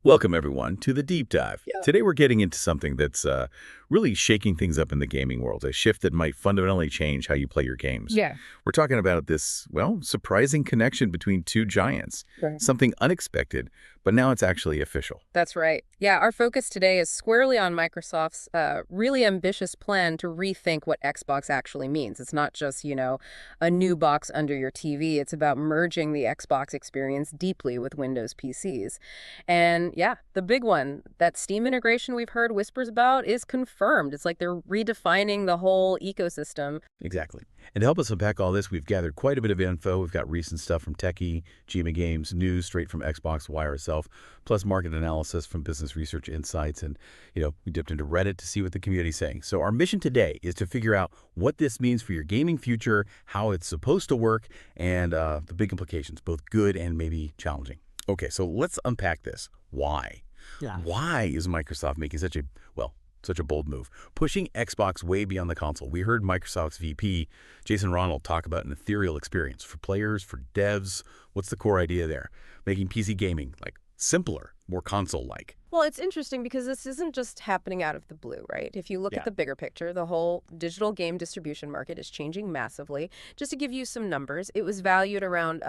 Welcome, everyone, to the Deep Dive. Yeah. Today, we're getting into something that's really shaking things up in the gaming world, a shift that might fundamentally change how you play your games. Yeah. We're talking about this, well, surprising connection between two giants, Right. something unexpected, but now it's actually official. That's right. Yeah, our focus today is squarely on Microsoft's really ambitious plan to rethink what Xbox actually means. It's not just, a new box under your TV. It's about merging the Xbox experience deeply with Windows PCs. And yeah, the big one, that Steam integration we've heard whispers about is confirmed. It's like they're redefining the whole ecosystem. Exactly. And to help us unpack all this, we've gathered quite a bit of info. We've got recent stuff from Techie, Gma Games, news straight from Xbox Wire itself, plus market analysis from Business Research Insights. And, we dipped into Reddit to see what the community's saying. So our mission today is to figure out what this means for your gaming future, how it's supposed to work, and the big implications, both good and maybe challenging. Okay, so let's unpack this. Why? Yeah. Why is Microsoft making such a bold move, pushing Xbox way beyond the console? We heard Microsoft's VP, Jason Ronald, talk about an ethereal experience for players, for devs. What's the core idea there? Making PC gaming simpler, more console-like. Well, it's interesting because this isn't just happening out of the blue, right? If you look at the bigger picture, the whole digital game distribution market is changing massively. Just to give you some numbers, it was valued around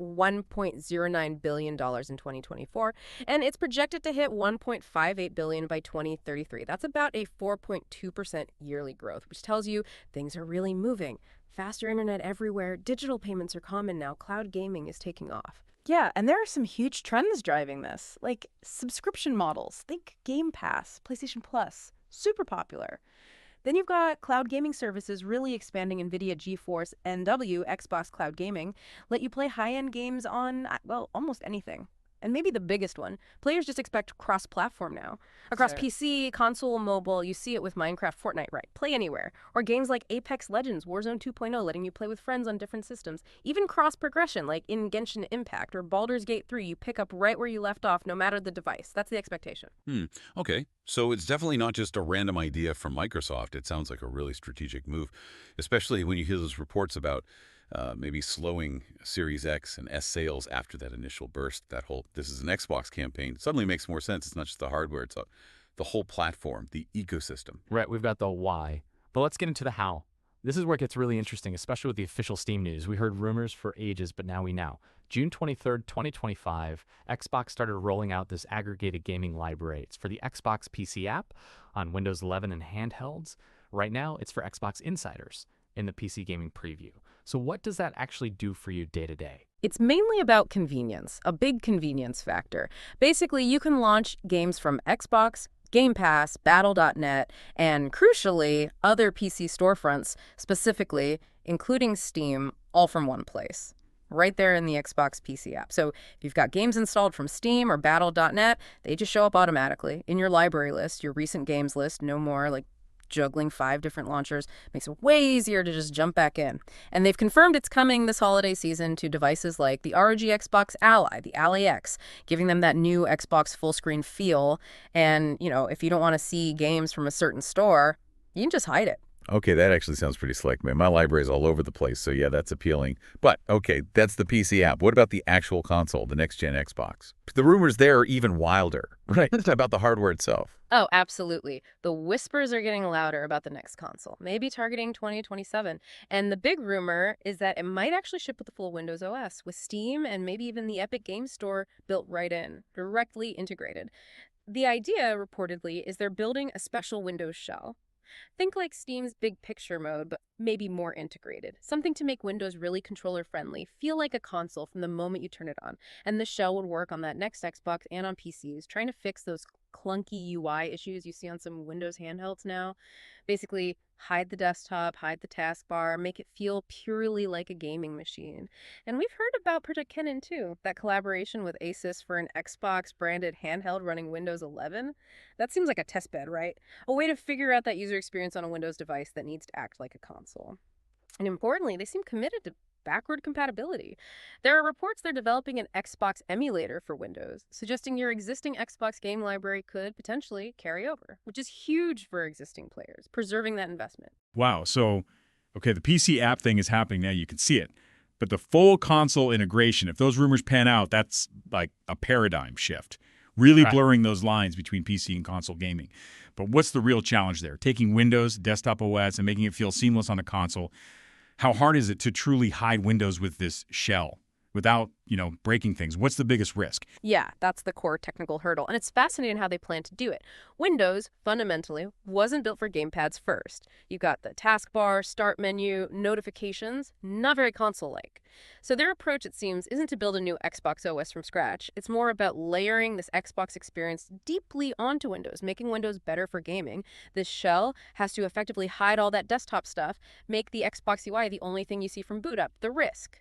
$1.09 billion in 2024, and it's projected to hit $1.58 billion by 2033. That's about a 4.2% yearly growth, which tells you things are really moving. Faster internet everywhere, digital payments are common now, cloud gaming is taking off. Yeah, and there are some huge trends driving this, like subscription models. Think Game Pass, PlayStation Plus, super popular. Then you've got cloud gaming services really expanding. NVIDIA GeForce NW, Xbox Cloud Gaming, let you play high-end games on, well, almost anything. And maybe the biggest one, players just expect cross-platform now. Across PC, console, mobile, you see it with Minecraft, Fortnite, right? Play anywhere. Or games like Apex Legends, Warzone 2.0, letting you play with friends on different systems. Even cross-progression, like in Genshin Impact or Baldur's Gate 3, you pick up right where you left off, no matter the device. That's the expectation. Okay, so it's definitely not just a random idea from Microsoft. It sounds like a really strategic move, especially when you hear those reports about maybe slowing Series X and S sales after that initial burst. That whole "this is an Xbox" campaign suddenly makes more sense. It's not just the hardware, it's the whole platform, the ecosystem. Right, we've got the why. But let's get into the how. This is where it gets really interesting, especially with the official Steam news. We heard rumors for ages, but now we know. June 23rd, 2025, Xbox started rolling out this aggregated gaming library. It's for the Xbox PC app on Windows 11 and handhelds. Right now, it's for Xbox insiders in the PC gaming preview. So what does that actually do for you day to day? It's mainly about convenience, a big convenience factor. Basically, you can launch games from Xbox, Game Pass, Battle.net, and crucially, other PC storefronts, specifically, including Steam, all from one place. Right there in the Xbox PC app. So if you've got games installed from Steam or Battle.net, they just show up automatically in your library list, your recent games list, no more juggling 5 different launchers. Makes it way easier to just jump back in. And they've confirmed it's coming this holiday season to devices like the ROG Xbox Ally, the Ally X, giving them that new Xbox full screen feel. And, if you don't want to see games from a certain store, you can just hide it. Okay, that actually sounds pretty slick, man. My library is all over the place, so yeah, that's appealing. But, okay, that's the PC app. What about the actual console, the next-gen Xbox? The rumors there are even wilder, right? About the hardware itself. Oh, absolutely. The whispers are getting louder about the next console, maybe targeting 2027. And the big rumor is that it might actually ship with the full Windows OS, with Steam and maybe even the Epic Games Store built right in, directly integrated. The idea, reportedly, is they're building a special Windows shell. Think like Steam's big picture mode, but maybe more integrated. Something to make Windows really controller-friendly, feel like a console from the moment you turn it on. And the shell would work on that next Xbox and on PCs, trying to fix those clunky UI issues you see on some Windows handhelds now. Basically, hide the desktop, hide the taskbar, make it feel purely like a gaming machine. And we've heard about Project Kennen too, that collaboration with Asus for an Xbox-branded handheld running Windows 11. That seems like a testbed, right? A way to figure out that user experience on a Windows device that needs to act like a console. And importantly, they seem committed to backward compatibility. There are reports they're developing an Xbox emulator for Windows, suggesting your existing Xbox game library could potentially carry over, which is huge for existing players, preserving that investment. Wow. So, okay, the PC app thing is happening now. You can see it. But the full console integration, if those rumors pan out, that's like a paradigm shift. really Right. blurring those lines between PC and console gaming. But what's the real challenge there? Taking Windows, desktop OS, and making it feel seamless on a console. How hard is it to truly hide Windows with this shell without, breaking things? What's the biggest risk? Yeah, that's the core technical hurdle, and it's fascinating how they plan to do it. Windows, fundamentally, wasn't built for gamepads first. You've got the taskbar, start menu, notifications, not very console-like. So their approach, it seems, isn't to build a new Xbox OS from scratch. It's more about layering this Xbox experience deeply onto Windows, making Windows better for gaming. This shell has to effectively hide all that desktop stuff, make the Xbox UI the only thing you see from boot up. The risk.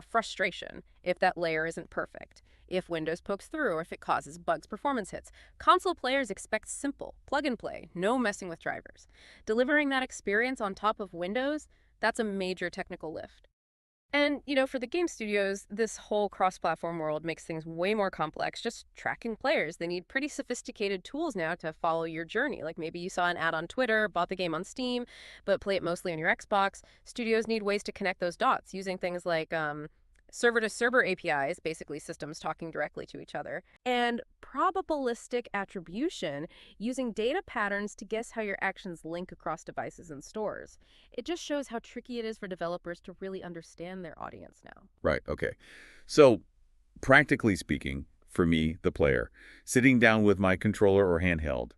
Frustration if that layer isn't perfect, if Windows pokes through, or if it causes bugs, performance hits. Console players expect simple, plug and play, no messing with drivers. Delivering that experience on top of Windows, that's a major technical lift. And, for the game studios, this whole cross-platform world makes things way more complex. Just tracking players. They need pretty sophisticated tools now to follow your journey. Like maybe you saw an ad on Twitter, bought the game on Steam, but play it mostly on your Xbox. Studios need ways to connect those dots using things like server-to-server APIs, basically systems talking directly to each other, and probabilistic attribution, using data patterns to guess how your actions link across devices and stores. It just shows how tricky it is for developers to really understand their audience now. Right, okay. So, practically speaking, for me, the player, sitting down with my controller or handheld,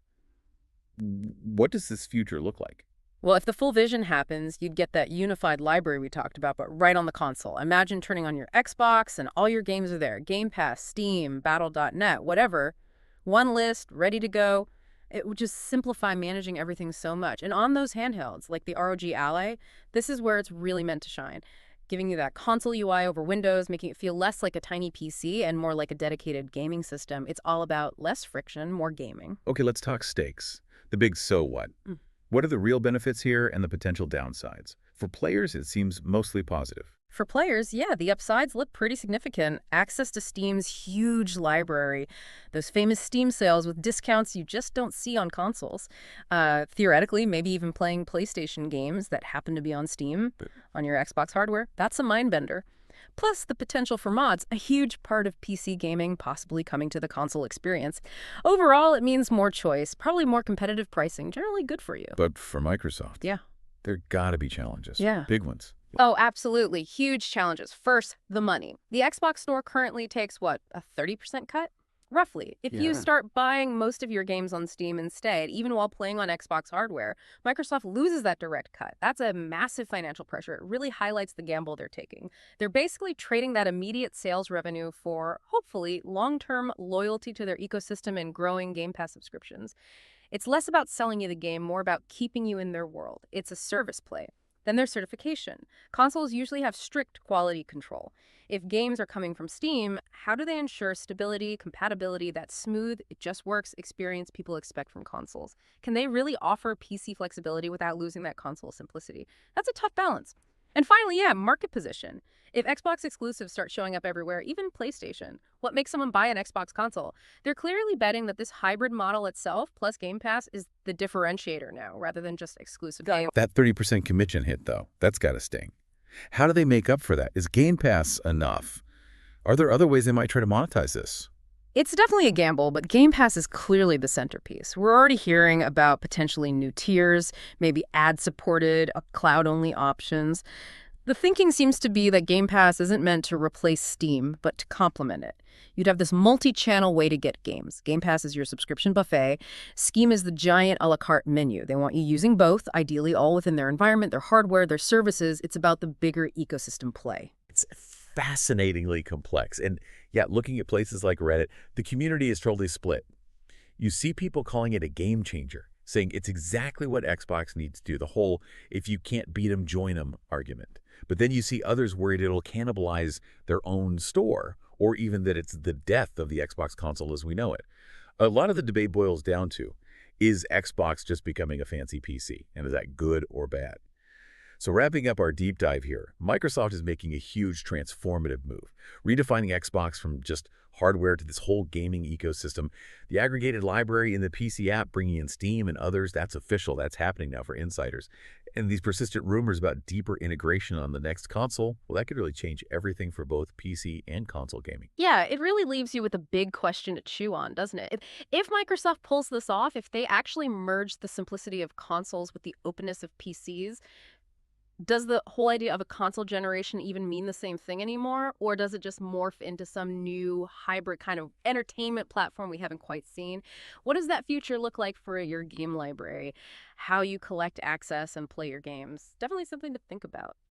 what does this future look like? Well, if the full vision happens, you'd get that unified library we talked about, but right on the console. Imagine turning on your Xbox and all your games are there. Game Pass, Steam, Battle.net, whatever. One list, ready to go. It would just simplify managing everything so much. And on those handhelds, like the ROG Ally, this is where it's really meant to shine. Giving you that console UI over Windows, making it feel less like a tiny PC and more like a dedicated gaming system. It's all about less friction, more gaming. Okay, let's talk stakes. The big so what. What are the real benefits here and the potential downsides? For players, it seems mostly positive. For players, yeah, the upsides look pretty significant. Access to Steam's huge library, those famous Steam sales with discounts you just don't see on consoles. Theoretically, maybe even playing PlayStation games that happen to be on Steam on your Xbox hardware. That's a mind bender. Plus, the potential for mods, a huge part of PC gaming possibly coming to the console experience. Overall, it means more choice, probably more competitive pricing, generally good for you. But for Microsoft, Yeah. there gotta be challenges. Yeah. Big ones. Oh, absolutely. Huge challenges. First, the money. The Xbox Store currently takes, what, a 30% cut? Roughly. If you start buying most of your games on Steam instead, even while playing on Xbox hardware, Microsoft loses that direct cut. That's a massive financial pressure. It really highlights the gamble they're taking. They're basically trading that immediate sales revenue for, hopefully, long-term loyalty to their ecosystem and growing Game Pass subscriptions. It's less about selling you the game, more about keeping you in their world. It's a service play. Then there's certification. Consoles usually have strict quality control. If games are coming from Steam, how do they ensure stability, compatibility, that smooth, it just works experience people expect from consoles? Can they really offer PC flexibility without losing that console simplicity? That's a tough balance. And finally, yeah, market position. If Xbox exclusives start showing up everywhere, even PlayStation, what makes someone buy an Xbox console? They're clearly betting that this hybrid model itself, plus Game Pass, is the differentiator now, rather than just exclusive games. That 30% commission hit, though, that's gotta sting. How do they make up for that? Is Game Pass enough? Are there other ways they might try to monetize this? It's definitely a gamble, but Game Pass is clearly the centerpiece. We're already hearing about potentially new tiers, maybe ad-supported, cloud-only options. The thinking seems to be that Game Pass isn't meant to replace Steam, but to complement it. You'd have this multi-channel way to get games. Game Pass is your subscription buffet. Steam is the giant a la carte menu. They want you using both, ideally all within their environment, their hardware, their services. It's about the bigger ecosystem play. It's fascinatingly complex. And yeah, looking at places like Reddit, the community is totally split. You see people calling it a game changer, saying it's exactly what Xbox needs to do, the whole if you can't beat them, join them argument. But then you see others worried it'll cannibalize their own store, or even that it's the death of the Xbox console as we know it. A lot of the debate boils down to, is Xbox just becoming a fancy PC? And is that good or bad? So wrapping up our deep dive here, Microsoft is making a huge transformative move, redefining Xbox from just hardware to this whole gaming ecosystem. The aggregated library in the PC app, bringing in Steam and others, that's official. That's happening now for insiders. And these persistent rumors about deeper integration on the next console, well, that could really change everything for both PC and console gaming. Yeah, it really leaves you with a big question to chew on, doesn't it? If Microsoft pulls this off, if they actually merge the simplicity of consoles with the openness of PCs, does the whole idea of a console generation even mean the same thing anymore? Or does it just morph into some new hybrid kind of entertainment platform we haven't quite seen? What does that future look like for your game library? How you collect access and play your games? Definitely something to think about.